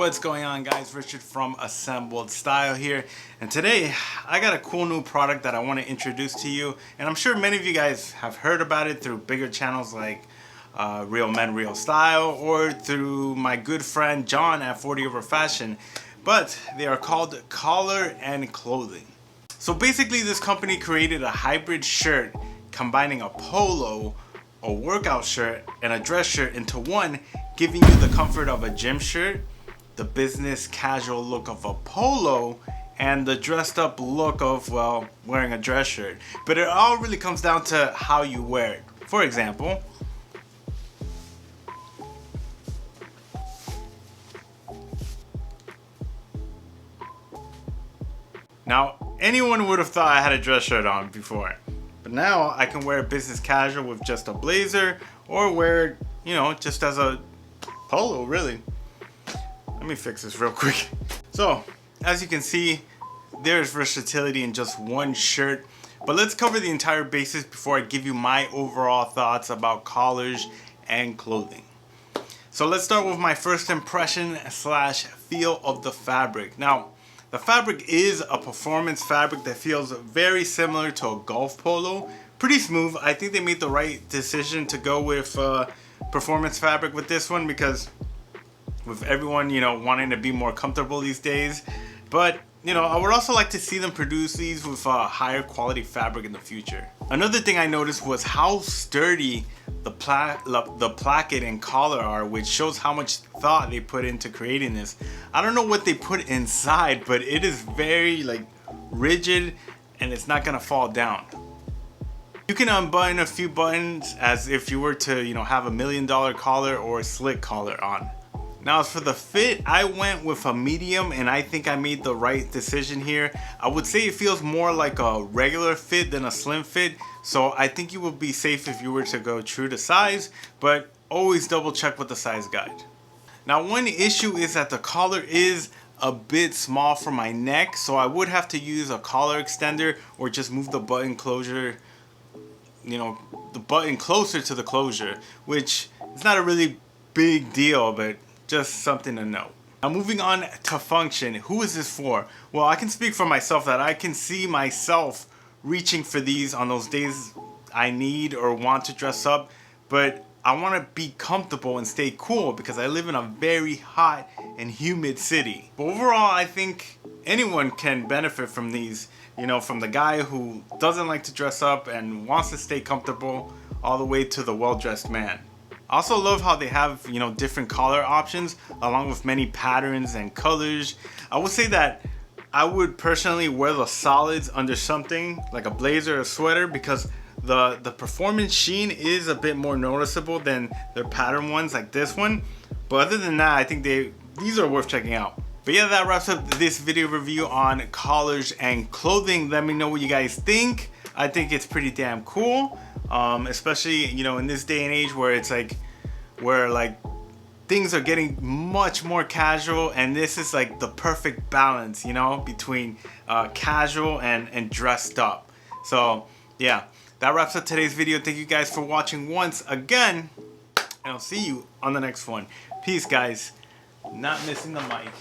What's going on, guys? Richard from Assembled Style here, and today I got a cool new product that I want to introduce to you, and I'm sure many of you guys have heard about it through bigger channels like Real Men Real Style or through my good friend John at 40 Over Fashion, but they are called collar and clothing. So basically this company created a hybrid shirt combining a polo, a workout shirt, and a dress shirt into one, giving you the comfort of a gym shirt, the business casual look of a polo, and the dressed up look of, well, wearing a dress shirt. But it all really comes down to how you wear it. For example, now anyone would have thought I had a dress shirt on before, but now I can wear a business casual with just a blazer, or wear it, you know, just as a polo, really. Let me fix this real quick. So, as you can see, there's versatility in just one shirt. But let's cover the entire basis before I give you my overall thoughts about collars and clothing. So let's start with my first impression slash feel of the fabric. Now, the fabric is a performance fabric that feels very similar to a golf polo. Pretty smooth. I think they made the right decision to go with performance fabric with this one, because with everyone, you know, wanting to be more comfortable these days. But, you know, I would also like to see them produce these with a higher quality fabric in the future. Another thing I noticed was how sturdy the placket and collar are, which shows how much thought they put into creating this. I don't know what they put inside, but it is very like rigid and it's not gonna fall down. You can unbutton a few buttons as if you were to, you know, have $1 million collar or a slick collar on. Now, as for the fit, I went with a medium, and I think I made the right decision here. I would say it feels more like a regular fit than a slim fit, so I think you would be safe if you were to go true to size, but always double check with the size guide. Now, one issue is that the collar is a bit small for my neck, so I would have to use a collar extender or just move the button closure, you know, the button closer to the closure, which is not a really big deal, but just something to note. Now, moving on to function. Who is this for? Well, I can speak for myself that I can see myself reaching for these on those days I need or want to dress up, but I want to be comfortable and stay cool because I live in a very hot and humid city. But overall, I think anyone can benefit from these, you know, from the guy who doesn't like to dress up and wants to stay comfortable all the way to the well-dressed man. I also love how they have, you know, different color options along with many patterns and colors. I would say that I would personally wear the solids under something like a blazer or sweater because the performance sheen is a bit more noticeable than their pattern ones like this one. But other than that, I think these are worth checking out. But yeah, that wraps up this video review on collars and clothing. Let me know what you guys think. I think it's pretty damn cool. Especially, you know, in this day and age where it's like, things are getting much more casual, and this is like the perfect balance, you know, between casual and dressed up. So yeah, that wraps up today's video. Thank you guys for watching once again, and I'll see you on the next one. Peace, guys. Not missing the mic.